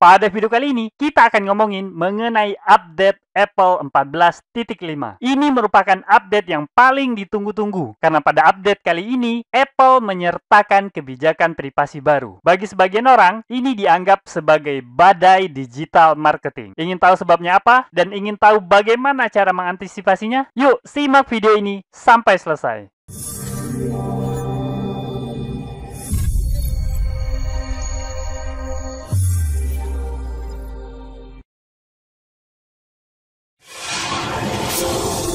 Pada video kali ini, kita akan ngomongin mengenai update Apple 14.5. Ini merupakan update yang paling ditunggu-tunggu, karena pada update kali ini, Apple menyertakan kebijakan privasi baru. Bagi sebagian orang, ini dianggap sebagai badai digital marketing. Ingin tahu sebabnya apa? Dan ingin tahu bagaimana cara mengantisipasinya? Yuk, simak video ini sampai selesai.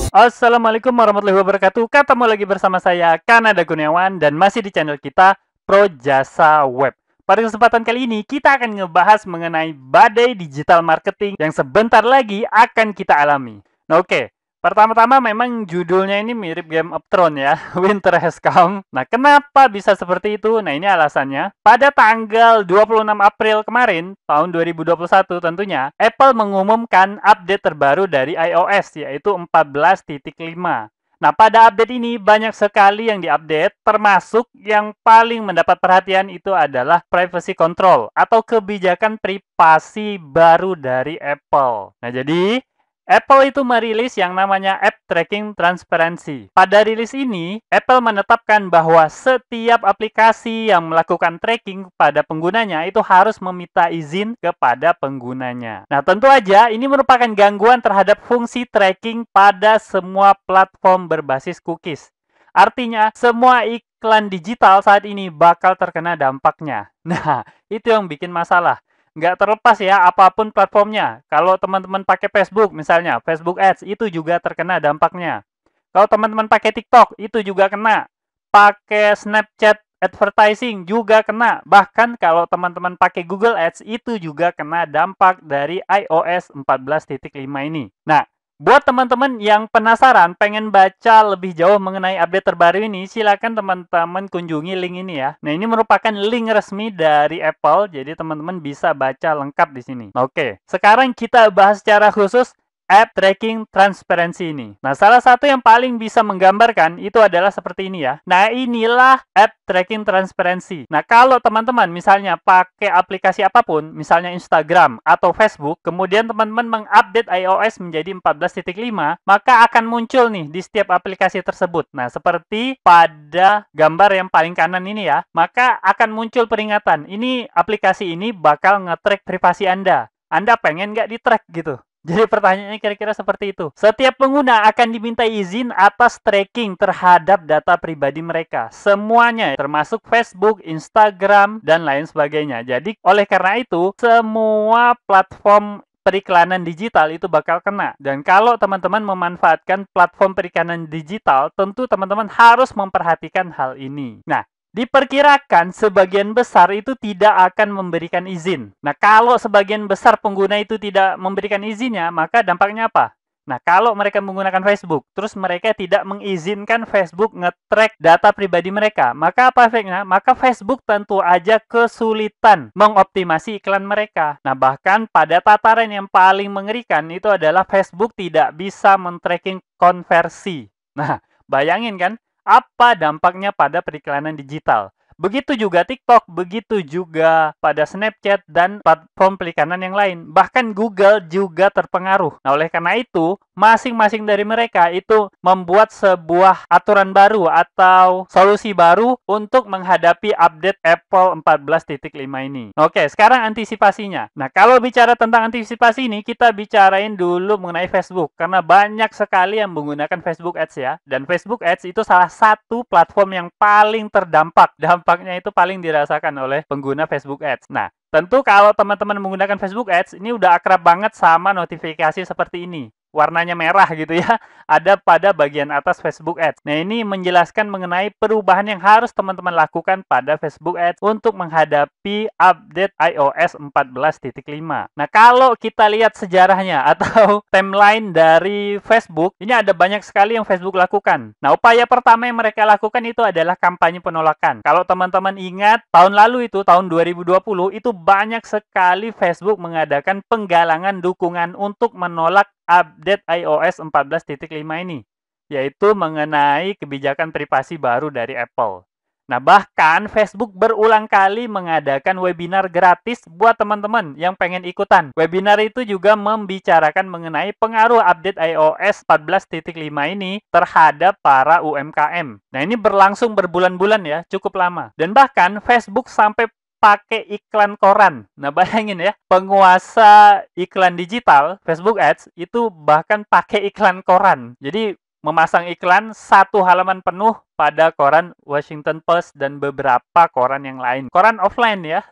Assalamualaikum warahmatullahi wabarakatuh. Ketemu lagi bersama saya, Kanada Kurniawan, dan masih di channel kita, Pro Jasa Web. Pada kesempatan kali ini, kita akan ngebahas mengenai badai digital marketing yang sebentar lagi akan kita alami. Nah, oke. Pertama-tama memang judulnya ini mirip Game of Thrones ya, Winter Has Come. Nah, kenapa bisa seperti itu? Nah, ini alasannya. Pada tanggal 26 April kemarin, tahun 2021 tentunya, Apple mengumumkan update terbaru dari iOS, yaitu 14.5. Nah, pada update ini banyak sekali yang diupdate, termasuk yang paling mendapat perhatian itu adalah privacy control atau kebijakan privasi baru dari Apple. Nah, jadi Apple itu merilis yang namanya App Tracking Transparency. Pada rilis ini, Apple menetapkan bahwa setiap aplikasi yang melakukan tracking pada penggunanya itu harus meminta izin kepada penggunanya. Nah, tentu aja ini merupakan gangguan terhadap fungsi tracking pada semua platform berbasis cookies. Artinya, semua iklan digital saat ini bakal terkena dampaknya. Nah, itu yang bikin masalah. Nggak terlepas ya apapun platformnya. Kalau teman-teman pakai Facebook misalnya, Facebook Ads itu juga terkena dampaknya. Kalau teman-teman pakai TikTok itu juga kena. Pakai Snapchat advertising juga kena. Bahkan kalau teman-teman pakai Google Ads itu juga kena dampak dari iOS 14.5 ini. Nah, buat teman-teman yang penasaran pengen baca lebih jauh mengenai update terbaru ini, silakan teman-teman kunjungi link ini ya. Nah, ini merupakan link resmi dari Apple, jadi teman-teman bisa baca lengkap di sini. Oke, sekarang kita bahas secara khusus App Tracking Transparency ini. Nah, salah satu yang paling bisa menggambarkan itu adalah seperti ini ya. Nah, inilah App Tracking Transparency. Nah, kalau teman-teman misalnya pakai aplikasi apapun, misalnya Instagram atau Facebook, kemudian teman-teman mengupdate iOS menjadi 14.5, maka akan muncul nih di setiap aplikasi tersebut. Nah, seperti pada gambar yang paling kanan ini ya, maka akan muncul peringatan. Ini aplikasi ini bakal nge-track privasi Anda. Anda pengen nggak di-track gitu? Jadi pertanyaannya kira-kira seperti itu. Setiap pengguna akan diminta izin atas tracking terhadap data pribadi mereka. Semuanya, termasuk Facebook, Instagram, dan lain sebagainya. Jadi, oleh karena itu, semua platform periklanan digital itu bakal kena. Dan kalau teman-teman memanfaatkan platform periklanan digital, tentu teman-teman harus memperhatikan hal ini. Nah, diperkirakan sebagian besar itu tidak akan memberikan izin. Nah, kalau sebagian besar pengguna itu tidak memberikan izinnya, maka dampaknya apa? Nah, kalau mereka menggunakan Facebook, terus mereka tidak mengizinkan Facebook nge-track data pribadi mereka, maka apa efeknya? Maka Facebook tentu aja kesulitan mengoptimasi iklan mereka. Nah, bahkan pada tataran yang paling mengerikan itu adalah Facebook tidak bisa men-tracking konversi. Nah, bayangin kan? Apa dampaknya pada periklanan digital? Begitu juga TikTok, begitu juga pada Snapchat dan platform periklanan yang lain. Bahkan Google juga terpengaruh. Nah, oleh karena itu, masing-masing dari mereka itu membuat sebuah aturan baru atau solusi baru untuk menghadapi update Apple 14.5 ini. Oke, sekarang antisipasinya. Nah, kalau bicara tentang antisipasi ini, kita bicarain dulu mengenai Facebook. Karena banyak sekali yang menggunakan Facebook Ads ya. Dan Facebook Ads itu salah satu platform yang paling terdampak. Dampaknya itu paling dirasakan oleh pengguna Facebook Ads. Nah, tentu kalau teman-teman menggunakan Facebook Ads, ini udah akrab banget sama notifikasi seperti ini. Warnanya merah gitu ya, ada pada bagian atas Facebook Ads. Nah, ini menjelaskan mengenai perubahan yang harus teman-teman lakukan pada Facebook Ads untuk menghadapi update iOS 14.5. Nah, kalau kita lihat sejarahnya atau timeline dari Facebook, ini ada banyak sekali yang Facebook lakukan. Nah, upaya pertama yang mereka lakukan itu adalah kampanye penolakan. Kalau teman-teman ingat, tahun lalu itu, tahun 2020, itu banyak sekali Facebook mengadakan penggalangan dukungan untuk menolak update iOS 14.5 ini, yaitu mengenai kebijakan privasi baru dari Apple. Nah, bahkan Facebook berulang kali mengadakan webinar gratis buat teman-teman yang pengen ikutan. Webinar itu juga membicarakan mengenai pengaruh update iOS 14.5 ini terhadap para UMKM. Nah, ini berlangsung berbulan-bulan ya, cukup lama. Dan bahkan Facebook sampai pakai iklan koran. Nah, bayangin ya, penguasa iklan digital, Facebook Ads, itu bahkan pakai iklan koran. Jadi, memasang iklan satu halaman penuh pada koran Washington Post dan beberapa koran yang lain. Koran offline ya.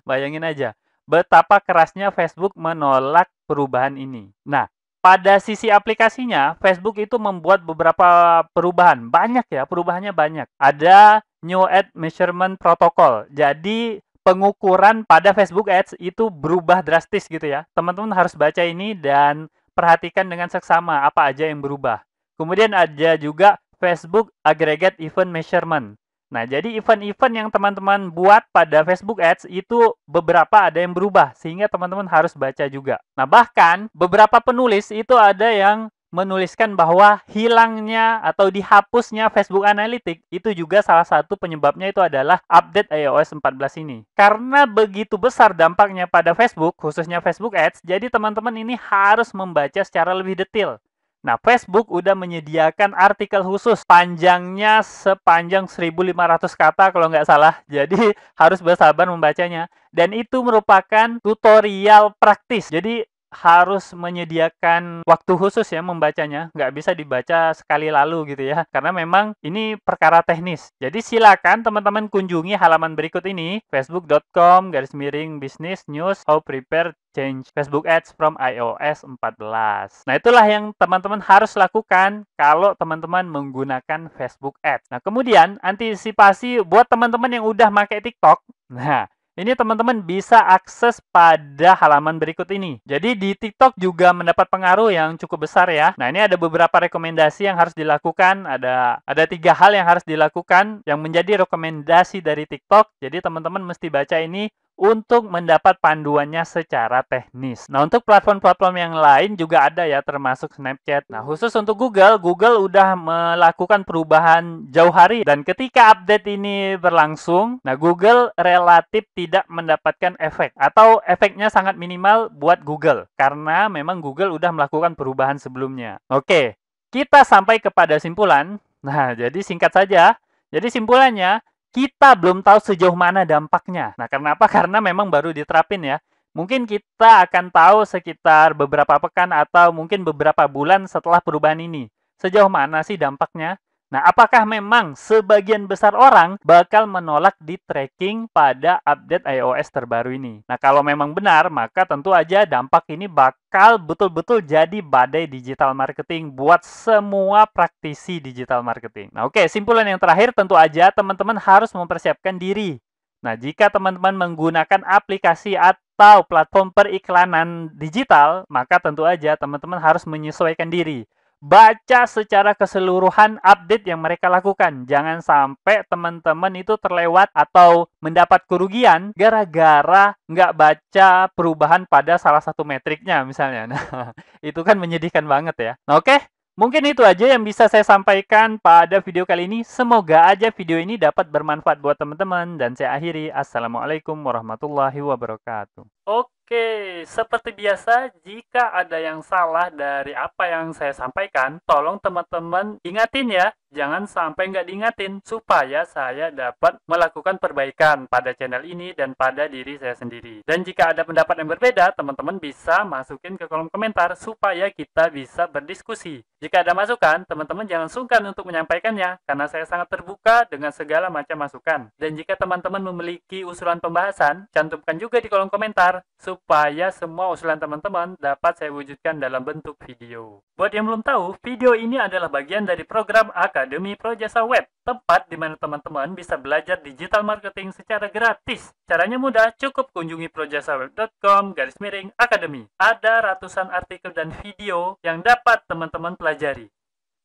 Bayangin aja betapa kerasnya Facebook menolak perubahan ini. Nah, pada sisi aplikasinya, Facebook itu membuat beberapa perubahan. Banyak ya, perubahannya banyak. Ada New Ad Measurement Protocol. Jadi, pengukuran pada Facebook Ads itu berubah drastis gitu ya. Teman-teman harus baca ini dan perhatikan dengan seksama apa aja yang berubah. Kemudian ada juga Facebook Aggregate Event Measurement. Nah, jadi event-event yang teman-teman buat pada Facebook Ads itu beberapa ada yang berubah, sehingga teman-teman harus baca juga. Nah, bahkan beberapa penulis itu ada yang menuliskan bahwa hilangnya atau dihapusnya Facebook Analytics itu juga salah satu penyebabnya itu adalah update iOS 14 ini. Karena begitu besar dampaknya pada Facebook, khususnya Facebook Ads, jadi teman-teman ini harus membaca secara lebih detail. Nah, Facebook udah menyediakan artikel khusus, panjangnya sepanjang 1.500 kata kalau nggak salah. Jadi, harus bersabar membacanya. Dan itu merupakan tutorial praktis. Jadi, harus menyediakan waktu khusus ya membacanya. Nggak bisa dibaca sekali lalu gitu ya. Karena memang ini perkara teknis. Jadi, silakan teman-teman kunjungi halaman berikut ini. facebook.com/business news how prepare change Facebook Ads from iOS 14. Nah, itulah yang teman-teman harus lakukan kalau teman-teman menggunakan Facebook Ads. Nah, kemudian antisipasi buat teman-teman yang udah pakai TikTok. Nah, ini teman-teman bisa akses pada halaman berikut ini. Jadi di TikTok juga mendapat pengaruh yang cukup besar ya. Nah, ini ada beberapa rekomendasi yang harus dilakukan. Ada 3 hal yang harus dilakukan yang menjadi rekomendasi dari TikTok. Jadi teman-teman mesti baca ini untuk mendapat panduannya secara teknis. Nah, untuk platform-platform yang lain juga ada ya, termasuk Snapchat. Nah, khusus untuk Google udah melakukan perubahan jauh hari. Dan ketika update ini berlangsung, nah Google relatif tidak mendapatkan efek. Atau efeknya sangat minimal buat Google. Karena memang Google udah melakukan perubahan sebelumnya. Oke, kita sampai kepada simpulan. Nah, jadi singkat saja. Jadi simpulannya, kita belum tahu sejauh mana dampaknya. Nah, kenapa? Karena memang baru diterapin ya. Mungkin kita akan tahu sekitar beberapa pekan atau mungkin beberapa bulan setelah perubahan ini. Sejauh mana sih dampaknya? Nah, apakah memang sebagian besar orang bakal menolak di tracking pada update iOS terbaru ini? Nah, kalau memang benar, maka tentu aja dampak ini bakal betul-betul jadi badai digital marketing buat semua praktisi digital marketing. Nah, oke, simpulan yang terakhir tentu aja teman-teman harus mempersiapkan diri. Nah, jika teman-teman menggunakan aplikasi atau platform periklanan digital, maka tentu aja teman-teman harus menyesuaikan diri. Baca secara keseluruhan update yang mereka lakukan. Jangan sampai teman-teman itu terlewat atau mendapat kerugian gara-gara nggak baca perubahan pada salah satu metriknya misalnya. Nah, itu kan menyedihkan banget ya. Nah, oke. Mungkin itu aja yang bisa saya sampaikan pada video kali ini. Semoga aja video ini dapat bermanfaat buat teman-teman. Dan saya akhiri. Assalamualaikum warahmatullahi wabarakatuh. Oke, seperti biasa, jika ada yang salah dari apa yang saya sampaikan, tolong teman-teman ingatin ya. Jangan sampai nggak diingatin, supaya saya dapat melakukan perbaikan pada channel ini dan pada diri saya sendiri. Dan jika ada pendapat yang berbeda, teman-teman bisa masukin ke kolom komentar, supaya kita bisa berdiskusi. Jika ada masukan, teman-teman jangan sungkan untuk menyampaikannya, karena saya sangat terbuka dengan segala macam masukan. Dan jika teman-teman memiliki usulan pembahasan, cantumkan juga di kolom komentar, supaya semua usulan teman-teman dapat saya wujudkan dalam bentuk video. Buat yang belum tahu, video ini adalah bagian dari program Akademi Projasa Web, tempat di mana teman-teman bisa belajar digital marketing secara gratis. Caranya mudah, cukup kunjungi projasaweb.com/akademi. Ada ratusan artikel dan video yang dapat teman-teman pelajari.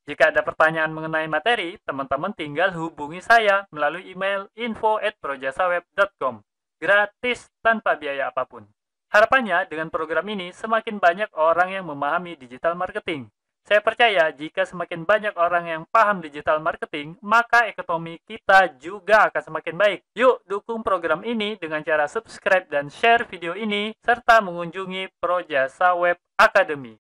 Jika ada pertanyaan mengenai materi, teman-teman tinggal hubungi saya melalui email info@projasaweb.com. Gratis tanpa biaya apapun. Harapannya dengan program ini semakin banyak orang yang memahami digital marketing. Saya percaya jika semakin banyak orang yang paham digital marketing, maka ekonomi kita juga akan semakin baik. Yuk, dukung program ini dengan cara subscribe dan share video ini, serta mengunjungi Projasa Web Academy.